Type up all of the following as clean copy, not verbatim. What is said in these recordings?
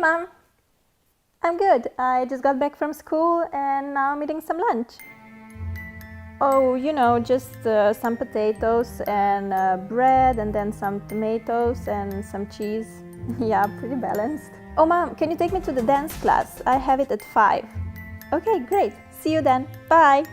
Mom. I'm good. I just got back from school and now I'm eating some lunch. Oh, you know, just some potatoes and bread and then some tomatoes and some cheese. Yeah, pretty balanced. Oh, Mom, can you take me to the dance class? I have it at 5. Okay, great. See you then. Bye.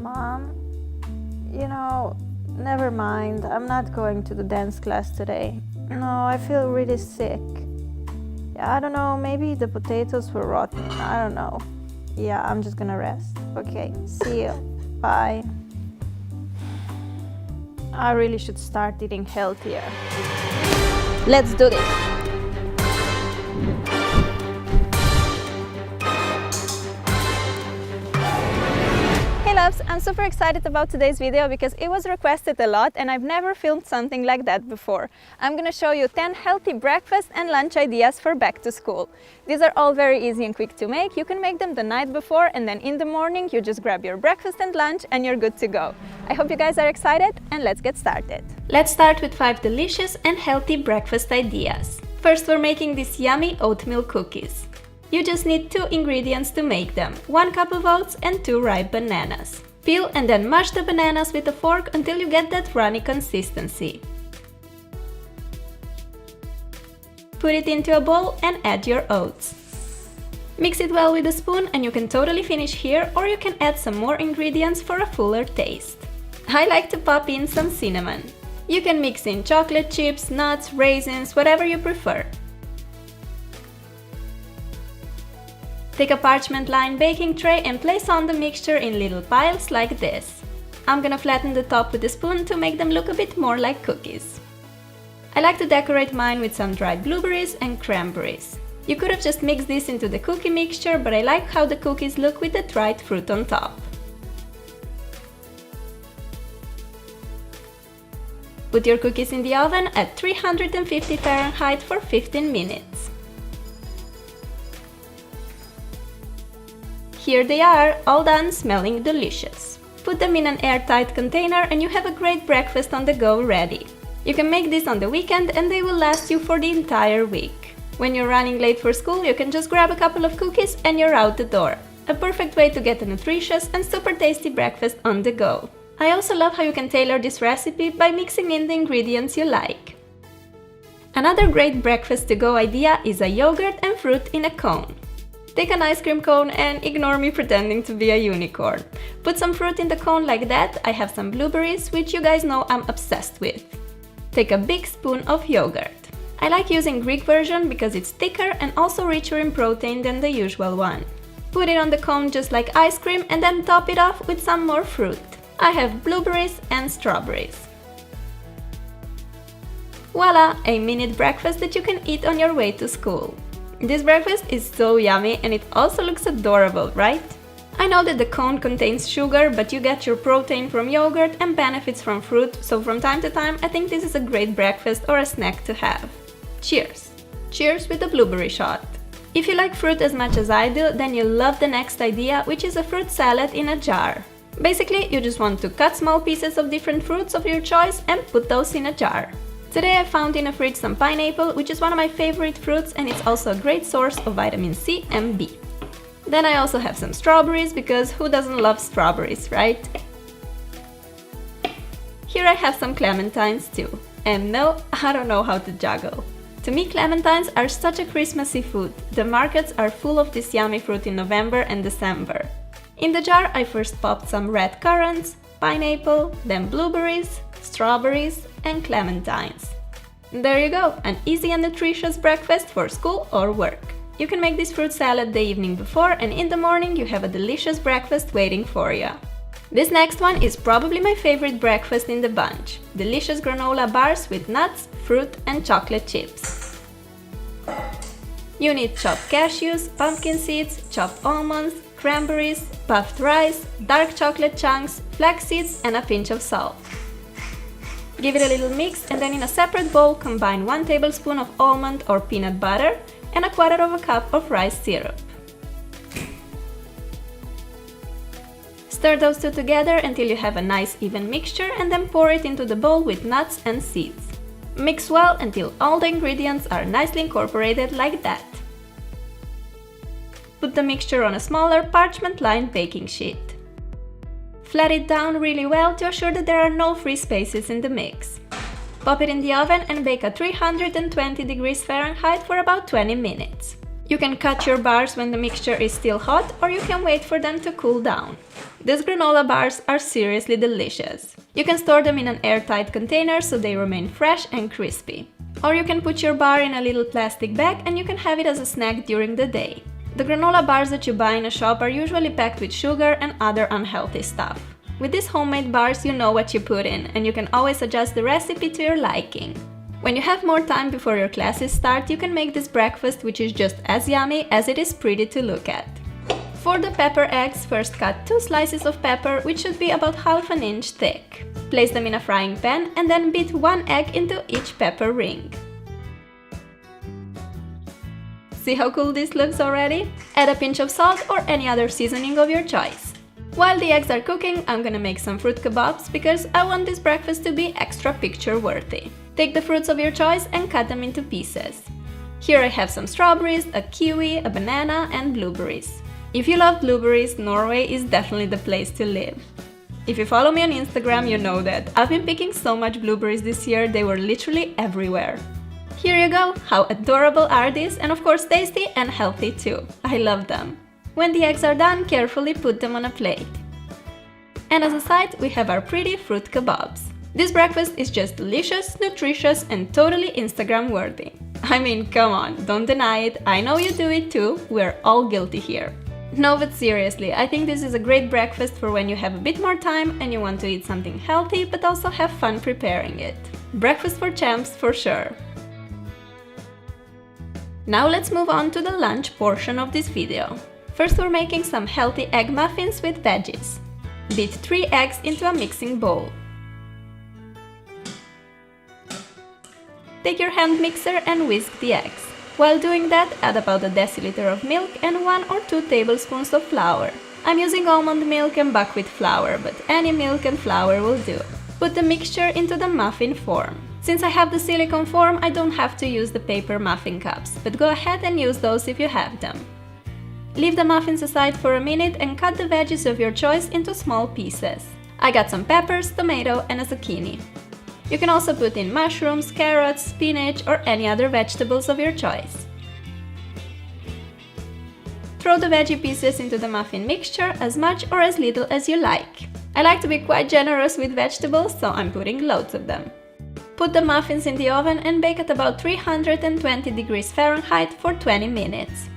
Mom, you know, never mind. I'm not going to the dance class today. No, I feel really sick. Yeah, I don't know, maybe the potatoes were rotten. I don't know. Yeah, I'm just gonna rest. Okay, see you. Bye. I really should start eating healthier. Let's do this. Loves, I'm super excited about today's video because it was requested a lot and I've never filmed something like that before. I'm gonna show you 10 healthy breakfast and lunch ideas for back to school. These are all very easy and quick to make. You can make them the night before and then in the morning you just grab your breakfast and lunch and you're good to go. I hope you guys are excited and let's get started. Let's start with 5 delicious and healthy breakfast ideas. First, we're making these yummy oatmeal cookies. You just need 2 ingredients to make them, 1 cup of oats and 2 ripe bananas. Peel and then mash the bananas with a fork until you get that runny consistency. Put it into a bowl and add your oats. Mix it well with a spoon and you can totally finish here, or you can add some more ingredients for a fuller taste. I like to pop in some cinnamon. You can mix in chocolate chips, nuts, raisins, whatever you prefer. Take a parchment-lined baking tray and place on the mixture in little piles like this. I'm gonna flatten the top with a spoon to make them look a bit more like cookies. I like to decorate mine with some dried blueberries and cranberries. You could have just mixed this into the cookie mixture, but I like how the cookies look with the dried fruit on top. Put your cookies in the oven at 350 Fahrenheit for 15 minutes. Here they are, all done, smelling delicious. Put them in an airtight container and you have a great breakfast on the go ready. You can make this on the weekend and they will last you for the entire week. When you're running late for school, you can just grab a couple of cookies and you're out the door. A perfect way to get a nutritious and super tasty breakfast on the go. I also love how you can tailor this recipe by mixing in the ingredients you like. Another great breakfast to go idea is a yogurt and fruit in a cone. Take an ice cream cone and ignore me pretending to be a unicorn. Put some fruit in the cone like that. I have some blueberries, which you guys know I'm obsessed with. Take a big spoon of yogurt. I like using Greek version because it's thicker and also richer in protein than the usual one. Put it on the cone just like ice cream and then top it off with some more fruit. I have blueberries and strawberries. Voila! A minute breakfast that you can eat on your way to school. This breakfast is so yummy and it also looks adorable, right? I know that the cone contains sugar, but you get your protein from yogurt and benefits from fruit, so from time to time I think this is a great breakfast or a snack to have. Cheers! Cheers with a blueberry shot! If you like fruit as much as I do, then you'll love the next idea, which is a fruit salad in a jar. Basically, you just want to cut small pieces of different fruits of your choice and put those in a jar. Today I found in a fridge some pineapple, which is one of my favorite fruits and it's also a great source of vitamin C and B. Then I also have some strawberries, because who doesn't love strawberries, right? Here I have some clementines too. And no, I don't know how to juggle. To me, clementines are such a Christmassy food. The markets are full of this yummy fruit in November and December. In the jar I first popped some red currants, pineapple, then blueberries, strawberries and clementines. There you go, an easy and nutritious breakfast for school or work. You can make this fruit salad the evening before and in the morning you have a delicious breakfast waiting for you. This next one is probably my favorite breakfast in the bunch. Delicious granola bars with nuts, fruit and chocolate chips. You need chopped cashews, pumpkin seeds, chopped almonds, cranberries, puffed rice, dark chocolate chunks, flax seeds and a pinch of salt. Give it a little mix and then in a separate bowl combine 1 tablespoon of almond or peanut butter and a 1/4 cup of rice syrup. Stir those two together until you have a nice even mixture and then pour it into the bowl with nuts and seeds. Mix well until all the ingredients are nicely incorporated like that. Put the mixture on a smaller parchment-lined baking sheet. Flat it down really well to assure that there are no free spaces in the mix. Pop it in the oven and bake at 320 degrees Fahrenheit for about 20 minutes. You can cut your bars when the mixture is still hot, or you can wait for them to cool down. These granola bars are seriously delicious. You can store them in an airtight container so they remain fresh and crispy. Or you can put your bar in a little plastic bag and you can have it as a snack during the day. The granola bars that you buy in a shop are usually packed with sugar and other unhealthy stuff. With these homemade bars, you know what you put in, and you can always adjust the recipe to your liking. When you have more time before your classes start, you can make this breakfast, which is just as yummy as it is pretty to look at. For the pepper eggs, first cut 2 slices of pepper, which should be about 1/2 inch thick. Place them in a frying pan and then beat 1 egg into each pepper ring. See how cool this looks already? Add a pinch of salt or any other seasoning of your choice. While the eggs are cooking, I'm gonna make some fruit kebabs because I want this breakfast to be extra picture-worthy. Take the fruits of your choice and cut them into pieces. Here I have some strawberries, a kiwi, a banana and blueberries. If you love blueberries, Norway is definitely the place to live. If you follow me on Instagram, you know that I've been picking so much blueberries this year, they were literally everywhere. Here you go! How adorable are these, and of course tasty and healthy too. I love them. When the eggs are done, carefully put them on a plate. And as a side, we have our pretty fruit kebabs. This breakfast is just delicious, nutritious and totally Instagram worthy. I mean, come on, don't deny it, I know you do it too, we're all guilty here. No, but seriously, I think this is a great breakfast for when you have a bit more time and you want to eat something healthy but also have fun preparing it. Breakfast for champs for sure. Now let's move on to the lunch portion of this video. First we're making some healthy egg muffins with veggies. Beat 3 eggs into a mixing bowl. Take your hand mixer and whisk the eggs. While doing that, add about a deciliter of milk and 1 or 2 tablespoons of flour. I'm using almond milk and buckwheat flour, but any milk and flour will do. Put the mixture into the muffin form. Since I have the silicone form, I don't have to use the paper muffin cups, but go ahead and use those if you have them. Leave the muffins aside for a minute and cut the veggies of your choice into small pieces. I got some peppers, tomato and a zucchini. You can also put in mushrooms, carrots, spinach or any other vegetables of your choice. Throw the veggie pieces into the muffin mixture as much or as little as you like. I like to be quite generous with vegetables, so I'm putting loads of them. Put the muffins in the oven and bake at about 320 degrees Fahrenheit for 20 minutes.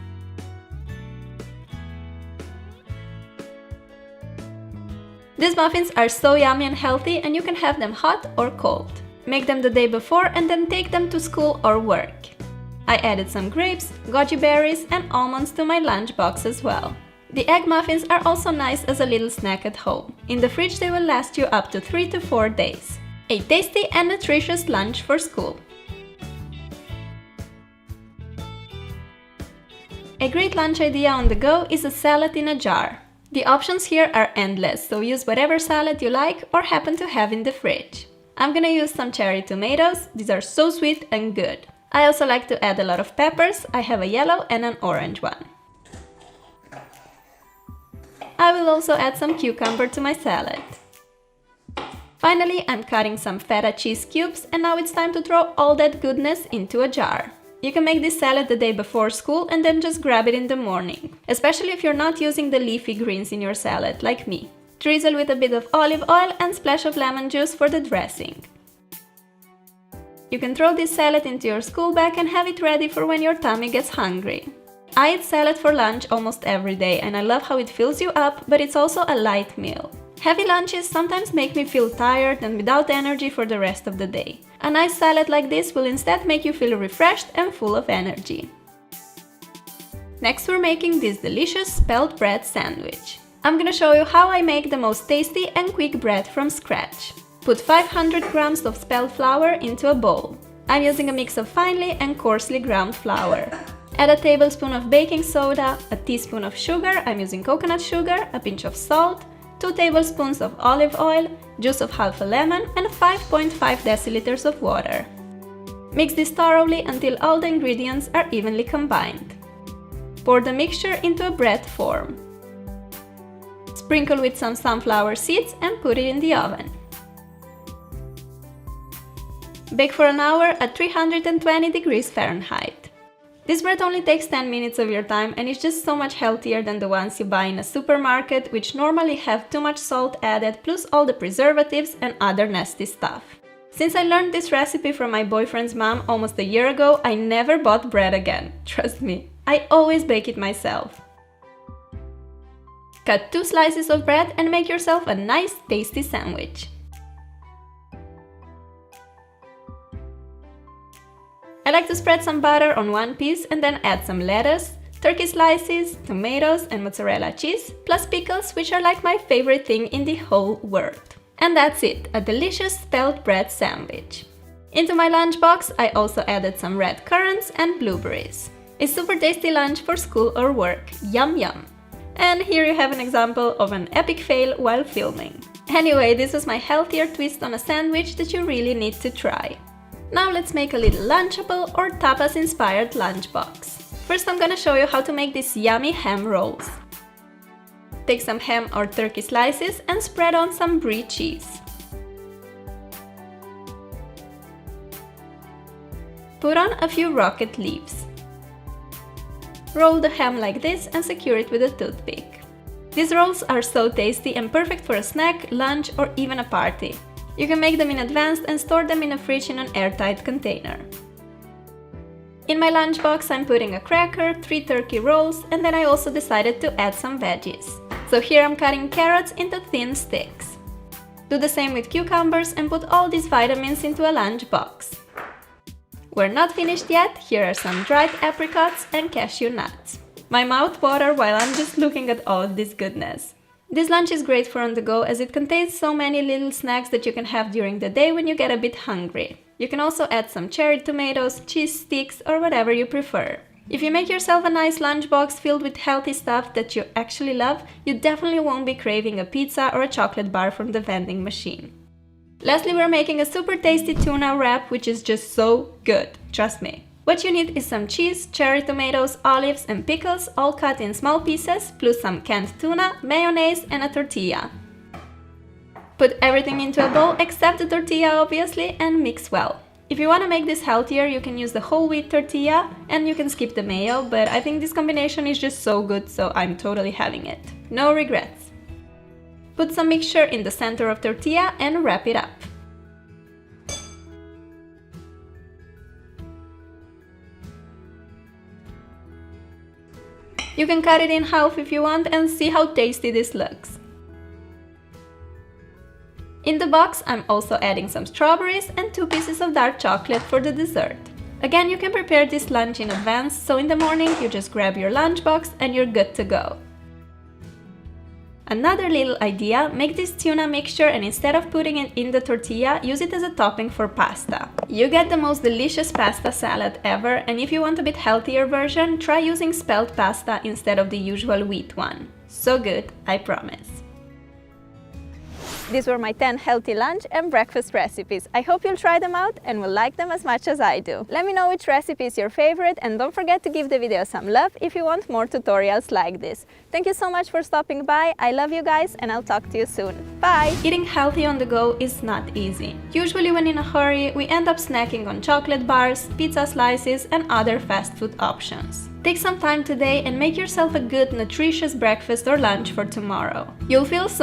These muffins are so yummy and healthy and you can have them hot or cold. Make them the day before and then take them to school or work. I added some grapes, goji berries and almonds to my lunchbox as well. The egg muffins are also nice as a little snack at home. In the fridge they will last you up to 3 to 4 days. A tasty and nutritious lunch for school. A great lunch idea on the go is a salad in a jar. The options here are endless, so use whatever salad you like or happen to have in the fridge. I'm gonna use some cherry tomatoes, these are so sweet and good. I also like to add a lot of peppers, I have a yellow and an orange one. I will also add some cucumber to my salad. Finally, I'm cutting some feta cheese cubes and now it's time to throw all that goodness into a jar. You can make this salad the day before school and then just grab it in the morning, especially if you're not using the leafy greens in your salad, like me. Drizzle with a bit of olive oil and splash of lemon juice for the dressing. You can throw this salad into your school bag and have it ready for when your tummy gets hungry. I eat salad for lunch almost every day and I love how it fills you up, but it's also a light meal. Heavy lunches sometimes make me feel tired and without energy for the rest of the day. A nice salad like this will instead make you feel refreshed and full of energy. Next we're making this delicious spelt bread sandwich. I'm gonna show you how I make the most tasty and quick bread from scratch. Put 500 grams of spelt flour into a bowl. I'm using a mix of finely and coarsely ground flour. Add a tablespoon of baking soda, a teaspoon of sugar, I'm using coconut sugar, a pinch of salt, 2 tablespoons of olive oil, juice of half a lemon, and 5.5 deciliters of water. Mix this thoroughly until all the ingredients are evenly combined. Pour the mixture into a bread form. Sprinkle with some sunflower seeds and put it in the oven. Bake for an hour at 320 degrees Fahrenheit. This bread only takes 10 minutes of your time and is just so much healthier than the ones you buy in a supermarket, which normally have too much salt added plus all the preservatives and other nasty stuff. Since I learned this recipe from my boyfriend's mom almost a year ago, I never bought bread again. Trust me, I always bake it myself. Cut 2 slices of bread and make yourself a nice tasty sandwich. I like to spread some butter on one piece and then add some lettuce, turkey slices, tomatoes and mozzarella cheese, plus pickles, which are like my favorite thing in the whole world. And that's it, a delicious spelt bread sandwich. Into my lunchbox I also added some red currants and blueberries. A super tasty lunch for school or work, yum yum! And here you have an example of an epic fail while filming. Anyway, this was my healthier twist on a sandwich that you really need to try. Now let's make a little lunchable or tapas-inspired lunchbox. First I'm gonna show you how to make these yummy ham rolls. Take some ham or turkey slices and spread on some brie cheese. Put on a few rocket leaves. Roll the ham like this and secure it with a toothpick. These rolls are so tasty and perfect for a snack, lunch or even a party. You can make them in advance and store them in a fridge in an airtight container. In my lunchbox I'm putting a cracker, 3 turkey rolls, and then I also decided to add some veggies. So here I'm cutting carrots into thin sticks. Do the same with cucumbers and put all these vitamins into a lunchbox. We're not finished yet, here are some dried apricots and cashew nuts. My mouth waters while I'm just looking at all of this goodness. This lunch is great for on the go as it contains so many little snacks that you can have during the day when you get a bit hungry. You can also add some cherry tomatoes, cheese sticks or whatever you prefer. If you make yourself a nice lunchbox filled with healthy stuff that you actually love, you definitely won't be craving a pizza or a chocolate bar from the vending machine. Lastly, we're making a super tasty tuna wrap which is just so good, trust me. What you need is some cheese, cherry tomatoes, olives and pickles all cut in small pieces, plus some canned tuna, mayonnaise and a tortilla. Put everything into a bowl except the tortilla obviously and mix well. If you want to make this healthier, you can use the whole wheat tortilla and you can skip the mayo, but I think this combination is just so good, so I'm totally having it. No regrets. Put some mixture in the center of tortilla and wrap it up. You can cut it in half if you want and see how tasty this looks. In the box I'm also adding some strawberries and 2 pieces of dark chocolate for the dessert. Again, you can prepare this lunch in advance, so in the morning you just grab your lunchbox and you're good to go. Another little idea, make this tuna mixture and instead of putting it in the tortilla, use it as a topping for pasta. You get the most delicious pasta salad ever, and if you want a bit healthier version, try using spelt pasta instead of the usual wheat one. So good, I promise. These were my 10 healthy lunch and breakfast recipes. I hope you'll try them out and will like them as much as I do. Let me know which recipe is your favorite and don't forget to give the video some love if you want more tutorials like this. Thank you so much for stopping by. I love you guys and I'll talk to you soon. Bye! Eating healthy on the go is not easy. Usually when in a hurry, we end up snacking on chocolate bars, pizza slices and other fast food options. Take some time today and make yourself a good, nutritious breakfast or lunch for tomorrow. You'll feel so